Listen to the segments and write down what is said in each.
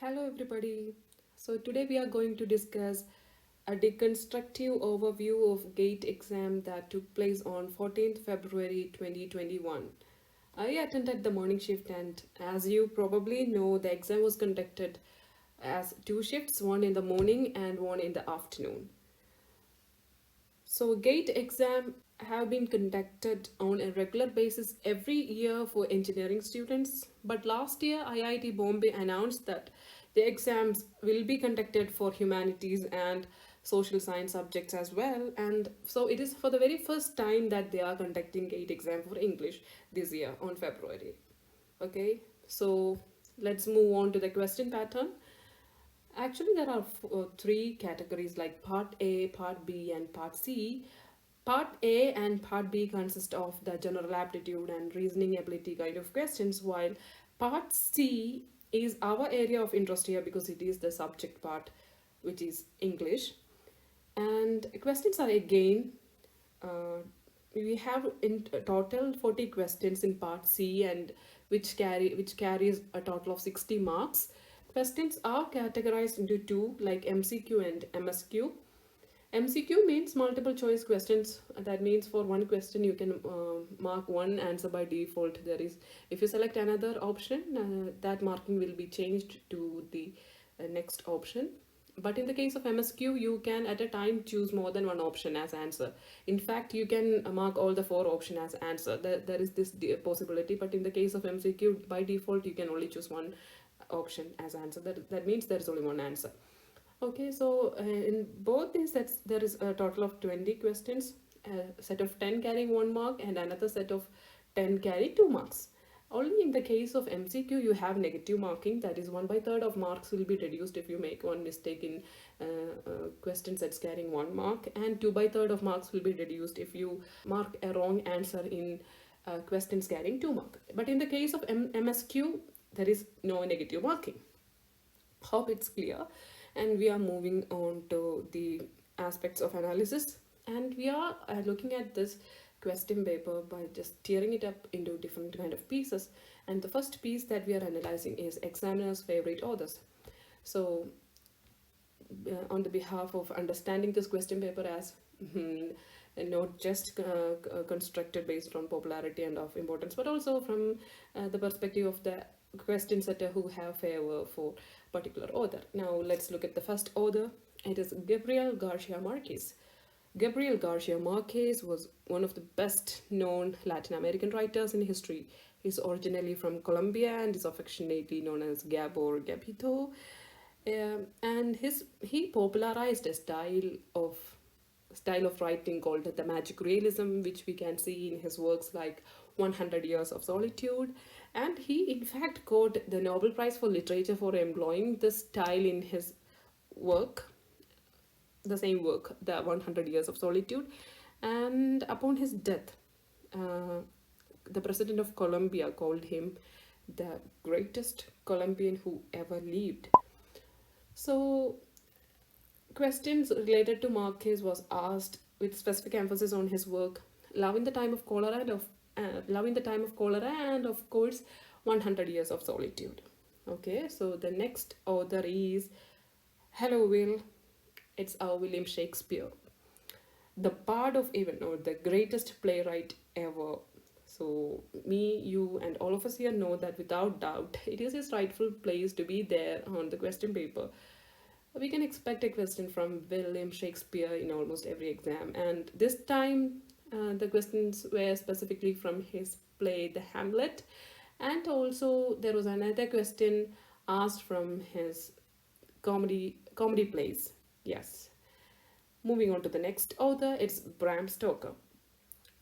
Hello, everybody. So, today we are going to discuss a deconstructive overview of GATE exam that took place on 14th February 2021. I attended the morning shift, and as you probably know, the exam was conducted as two shifts, one in the morning and one in the afternoon. So, GATE exam have been conducted on a regular basis every year for engineering students, but last year IIT Bombay announced that the exams will be conducted for humanities and social science subjects as well, and so it is for the very first time that they are conducting GATE exam for English this year on February. Okay, so let's move on to the question pattern. Actually, there are three categories like Part A, Part B, and Part C. Part A and Part B consist of the general aptitude and reasoning ability kind of questions, while Part C is our area of interest here because it is the subject part, which is English. And questions are again, uh, we have in total 40 questions in Part C, and which carries a total of 60 marks. Questions are categorized into two, like MCQ and MSQ. MCQ means multiple choice questions. That means for one question you can mark one answer by default. There is, if you select another option, that marking will be changed to the next option. But in the case of MSQ, you can at a time choose more than one option as answer. In fact, you can mark all the four options as answer. There is this possibility. But in the case of MCQ, by default, you can only choose one option as answer. That means there is only one answer. Okay, so in both these sets, there is a total of 20 questions, a set of 10 carrying 1 mark, and another set of 10 carry 2 marks. Only in the case of MCQ, you have negative marking, that is 1 by third of marks will be reduced if you make one mistake in question sets carrying 1 mark, and 2 by third of marks will be reduced if you mark a wrong answer in questions carrying 2 mark. But in the case of MSQ, there is no negative marking. Hope it's clear. And we are moving on to the aspects of analysis, and we are looking at this question paper by just tearing it up into different kind of pieces. And the first piece that we are analyzing is examiner's favorite authors. So on the behalf of understanding this question paper as not just constructed based on popularity and of importance, but also from the perspective of the question setter who have favor for particular author. Now let's look at the first author. It is Gabriel Garcia Marquez. Gabriel Garcia Marquez was one of the best known Latin American writers in history. He's originally from Colombia and is affectionately known as Gab or Gabito. And he popularized a style of writing called the magic realism, which we can see in his works like 100 Years of Solitude. And he, in fact, got the Nobel Prize for Literature for employing this style in his work, the same work, the 100 Years of Solitude. And upon his death, uh, the president of Colombia called him the greatest Colombian who ever lived. So, questions related to Marquez was asked with specific emphasis on his work, Love in the Time of Cholera Love in the Time of Cholera, and of course, 100 Years of Solitude. Okay, so the next author is Hello Will. It's our William Shakespeare, the bard of Avon, or the greatest playwright ever. So, me, you, and all of us here know that without doubt, it is his rightful place to be there on the question paper. We can expect a question from William Shakespeare in almost every exam, and this time the questions were specifically from his play The Hamlet, and also there was another question asked from his comedy plays. Yes. Moving on to the next author, it's Bram Stoker.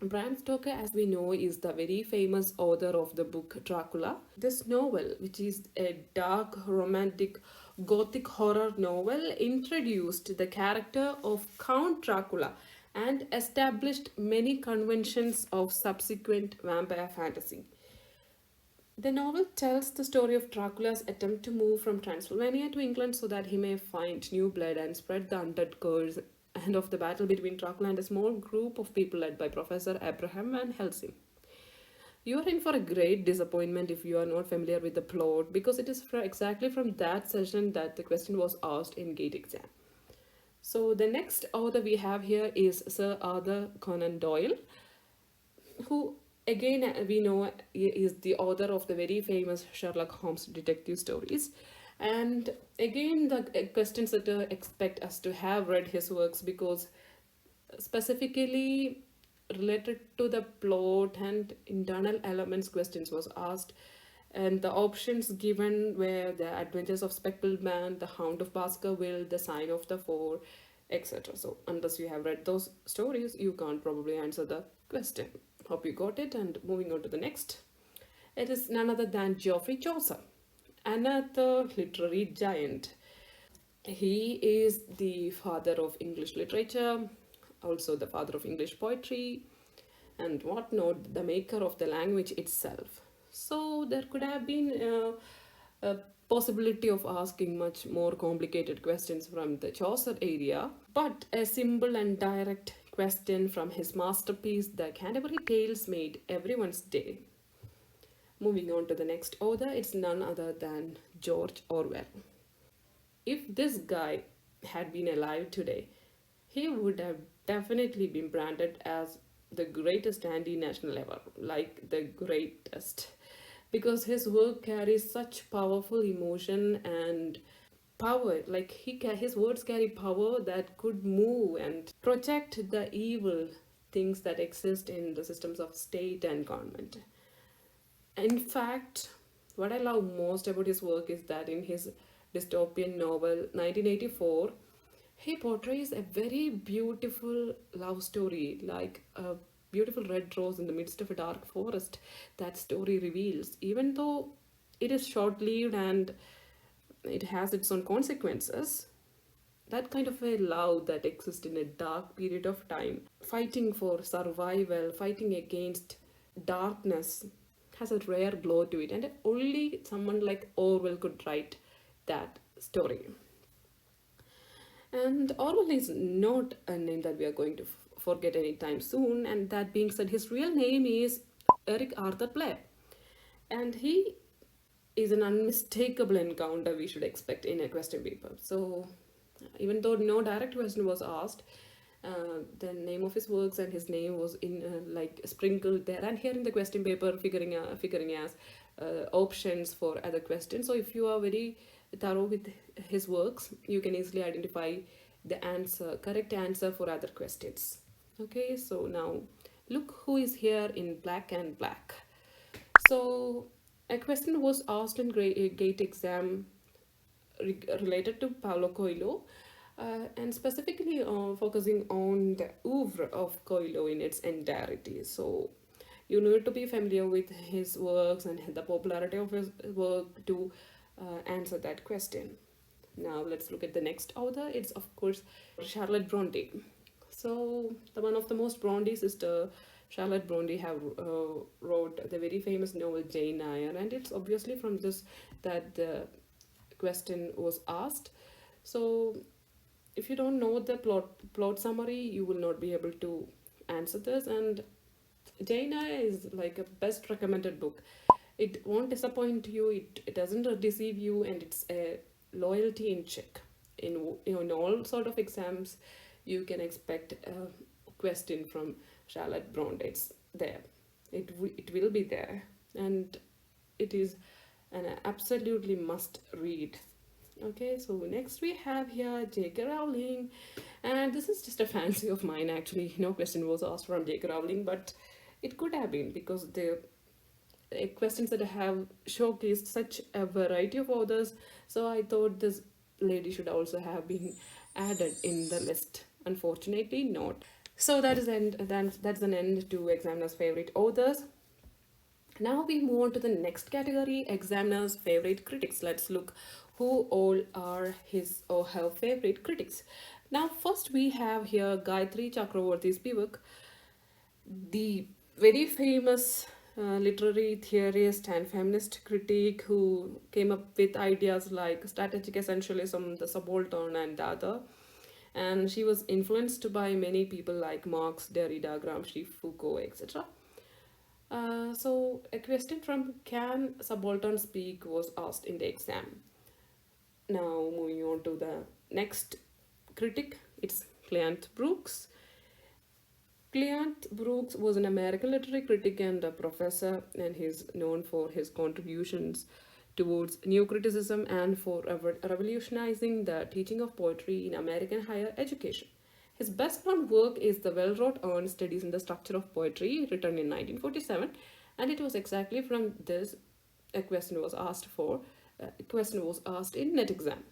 Bram Stoker, as we know, is the very famous author of the book Dracula. This novel, which is a dark, romantic, gothic horror novel, introduced the character of Count Dracula and established many conventions of subsequent vampire fantasy. The novel tells the story of Dracula's attempt to move from Transylvania to England so that he may find new blood and spread the undead curse, and of the battle between Dracula and a small group of people led by Professor Abraham Van Helsing. You are in for a great disappointment if you are not familiar with the plot, because it is exactly from that session that the question was asked in GATE exam. So the next author we have here is Sir Arthur Conan Doyle, who again we know is the author of the very famous Sherlock Holmes detective stories. And again, the questions that expect us to have read his works, because specifically related to the plot and internal elements questions was asked, and the options given were the Adventures of Speckled Man, the Hound of Baskerville, the Sign of the Four, etc. So unless you have read those stories, you can't probably answer the question. Hope you got it. And moving on to the next, it is none other than Geoffrey Chaucer, another literary giant. He is the father of English literature, also the father of English poetry, and whatnot, the maker of the language itself. So there could have been a possibility of asking much more complicated questions from the Chaucer area, but a simple and direct question from his masterpiece, The Canterbury Tales, made everyone's day. Moving on to the next author, it's none other than George Orwell. If this guy had been alive today, he would have definitely been branded as the greatest anti national ever, like the greatest. Because his work carries such powerful emotion and power, like his words carry power that could move and project the evil things that exist in the systems of state and government. In fact, what I love most about his work is that in his dystopian novel 1984, he portrays a very beautiful love story, like a beautiful red rose in the midst of a dark forest. That story reveals, even though it is short lived and it has its own consequences, that kind of a love that exists in a dark period of time, fighting for survival, fighting against darkness, has a rare glow to it, and only someone like Orwell could write that story. And Orwell is not a name that we are going to forget anytime soon, and that being said, his real name is Eric Arthur Blair, and he is an unmistakable encounter we should expect in a question paper. So, even though no direct question was asked, the name of his works and his name was in like sprinkled there and here in the question paper, figuring as options for other questions. So if you are very thorough with his works, you can easily identify the correct answer for other questions. Okay, so now look who is here in black and black. So a question was asked in GATE exam related to Paulo Coelho, and specifically focusing on the oeuvre of Coelho in its entirety. So you need to be familiar with his works and the popularity of his work to answer that question. Now let's look at the next author. It's of course Charlotte Bronte. So the one of the most Bronte sister, Charlotte Bronte, have wrote the very famous novel Jane Eyre, and it's obviously from this that the question was asked. So if you don't know the plot summary, you will not be able to answer this. And Jane Eyre is like a best recommended book. It won't disappoint you. It doesn't deceive you, and it's a loyalty in check. In all sort of exams, you can expect a question from Charlotte Bronte. It's there. It will be there, and it is an absolutely must read. Okay, so next we have here J.K. Rowling, and this is just a fancy of mine actually. No question was asked from J.K. Rowling, but it could have been, because the questions that have showcased such a variety of authors. So I thought this lady should also have been added in the list. Unfortunately, not. So that's an end to examiners' favorite authors. Now we move on to the next category, examiners' favorite critics. Let's look who all are his or her favorite critics. Now, first we have here Gayatri Chakravorty Spivak, the very famous literary theorist and feminist critic who came up with ideas like strategic essentialism, the subaltern, and the other. And she was influenced by many people like Marx, Derrida, Gramsci, Foucault, etc. So a question from Can Subaltern Speak was asked in the exam. Now moving on to the next critic, it's Cleant Brooks. Cleant Brooks was an American literary critic and a professor, and he's known for his contributions towards new criticism and for revolutionizing the teaching of poetry in American higher education. His best known work is the well wrought on Studies in the Structure of Poetry, written in 1947, and it was exactly from this a question was asked for. A question was asked in NET exam.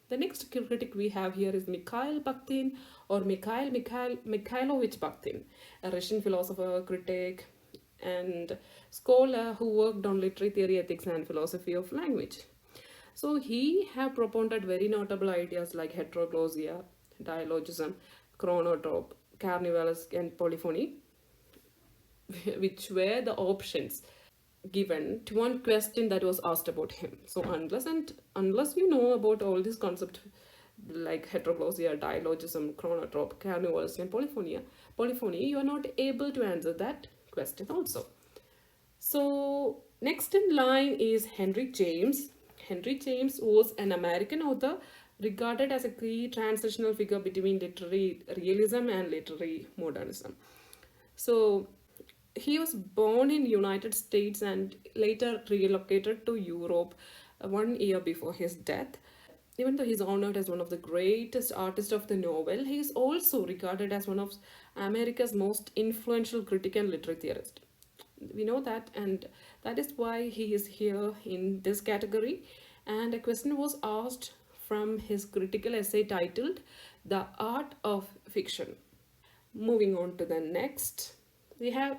The next critic we have here is Mikhail Bakhtin or Mikhailovich Bakhtin, a Russian philosopher, critic, and scholar who worked on literary theory, ethics, and philosophy of language. So he have propounded very notable ideas like heteroglossia, dialogism, chronotrope, carnivalesque, and polyphony, which were the options given to one question that was asked about him. So unless you know about all these concepts like heteroglossia, dialogism, chronotrope, carnivals, and polyphony, you are not able to answer that question also. So next in line is Henry James. Henry James was an American author regarded as a key transitional figure between literary realism and literary modernism. So he was born in United States and later relocated to Europe 1 year before his death. Even though he's honored as one of the greatest artists of the novel, he is also regarded as one of America's most influential critic and literary theorist. We know that, and that is why he is here in this category. And a question was asked from his critical essay titled The Art of Fiction. Moving on to the next, we have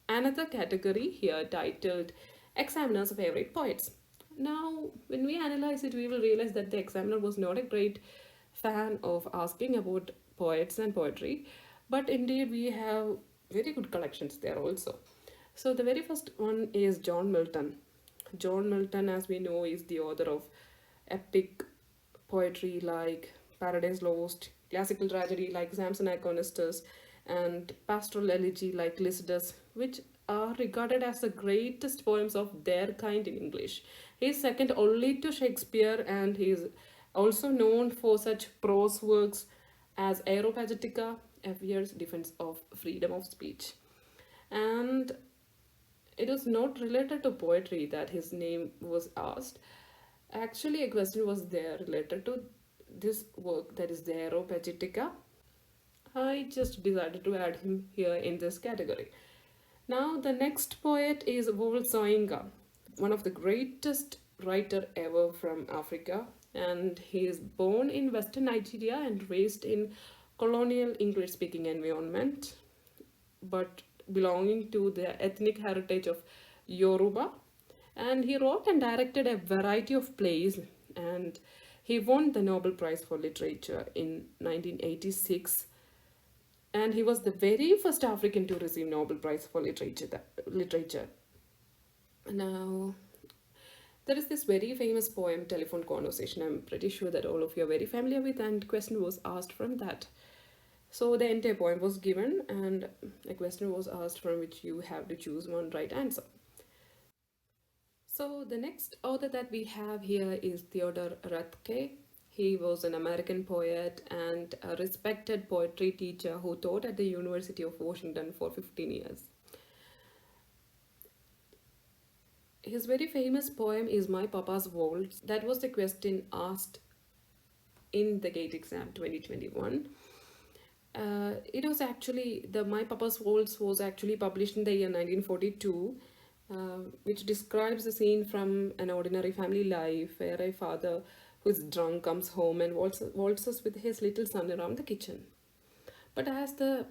another category here titled Examiner's Favorite Poets. Now, when we analyze it, we will realize that the examiner was not a great fan of asking about poets and poetry, but indeed we have very good collections there also. So, the very first one is John Milton. John Milton, as we know, is the author of epic poetry like Paradise Lost, classical tragedy like Samson Agonistus, and pastoral elegy like Lycidas, which are regarded as the greatest poems of their kind in English. He is second only to Shakespeare, and he is also known for such prose works as Aeropagitica, a fierce defense of freedom of speech. And it was not related to poetry that his name was asked. Actually, a question was there related to this work, that is the Aeropagitica. I just decided to add him here in this category. Now, the next poet is Vol Soyinka, one of the greatest writer ever from Africa, and he is born in Western Nigeria and raised in colonial English-speaking environment, but belonging to the ethnic heritage of Yoruba. And he wrote and directed a variety of plays, and he won the Nobel Prize for Literature in 1986, and he was the very first African to receive Nobel Prize for literature. Now, there is this very famous poem, Telephone Conversation. I'm pretty sure that all of you are very familiar with, and question was asked from that. So the entire poem was given, and a question was asked from which you have to choose one right answer. So the next author that we have here is Theodore Roethke. He was an American poet and a respected poetry teacher who taught at the University of Washington for 15 years. His very famous poem is My Papa's Waltz. That was the question asked in the GATE exam 2021. It was actually, the My Papa's Waltz was actually published in the year 1942, which describes a scene from an ordinary family life where a father who is drunk comes home and waltzes with his little son around the kitchen. But as the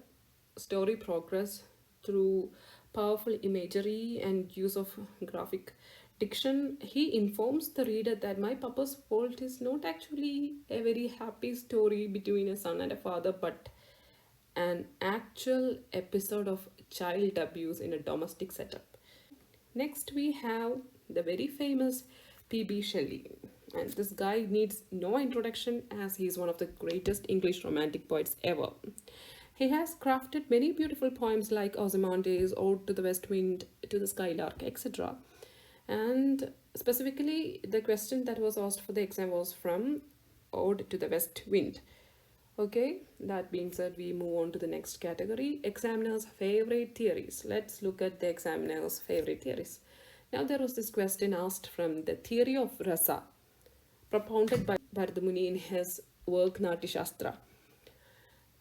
story progresses through powerful imagery and use of graphic diction, he informs the reader that My Papa's Waltz is not actually a very happy story between a son and a father, but an actual episode of child abuse in a domestic setup. Next, we have the very famous P.B. Shelley. And this guy needs no introduction as he is one of the greatest English romantic poets ever. He has crafted many beautiful poems like Ozymandias, Ode to the West Wind, To the Skylark, etc. And specifically, the question that was asked for the exam was from Ode to the West Wind. Okay, that being said, we move on to the next category, examiner's favorite theories. Let's look at the examiner's favorite theories. Now, there was this question asked from the theory of rasa, propounded by Bharadamuni in his work Nati Shastra.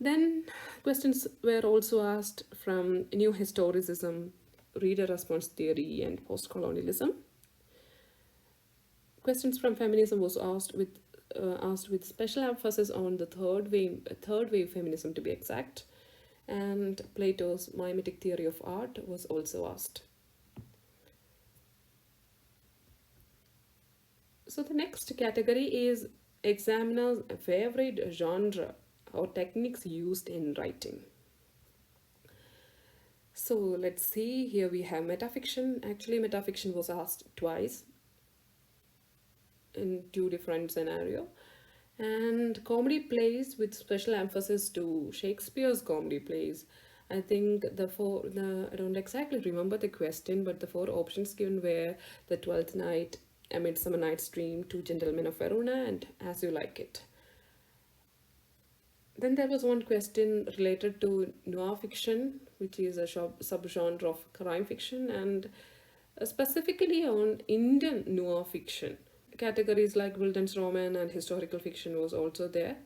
Then, questions were also asked from New Historicism, Reader Response Theory, and Post Colonialism. Questions from feminism was asked with special emphasis on the third wave feminism to be exact, and Plato's mimetic theory of art was also asked. So the next category is examiner's favorite genre or techniques used in writing. So let's see, here we have metafiction. Actually, metafiction was asked twice in two different scenarios. And comedy plays with special emphasis to Shakespeare's comedy plays. I think I don't exactly remember the question, but the four options given were The Twelfth Night, A Midsummer Night's Dream, Two Gentlemen of Verona, and As You Like It. Then there was one question related to noir fiction, which is a subgenre of crime fiction, and specifically on Indian noir fiction. Categories like Wilden's Roman and historical fiction was also there.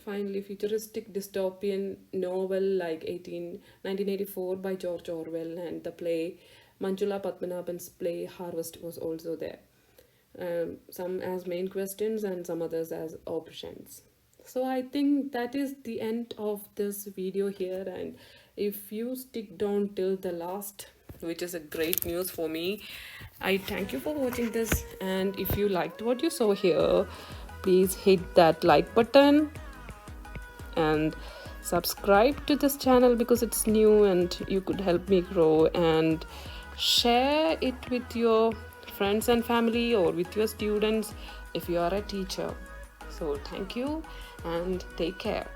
Finally, futuristic dystopian novel like 1984 by George Orwell, and the play Manjula Padmanabhan's play Harvest was also there. Some as main questions and some others as options. So I think that is the end of this video here, and if you stick down till the last, which is a great news for me, I thank you for watching this. And if you liked what you saw here, please hit that like button and subscribe to this channel because it's new and you could help me grow, and share it with your friends and family or with your students if you are a teacher. So thank you and take care.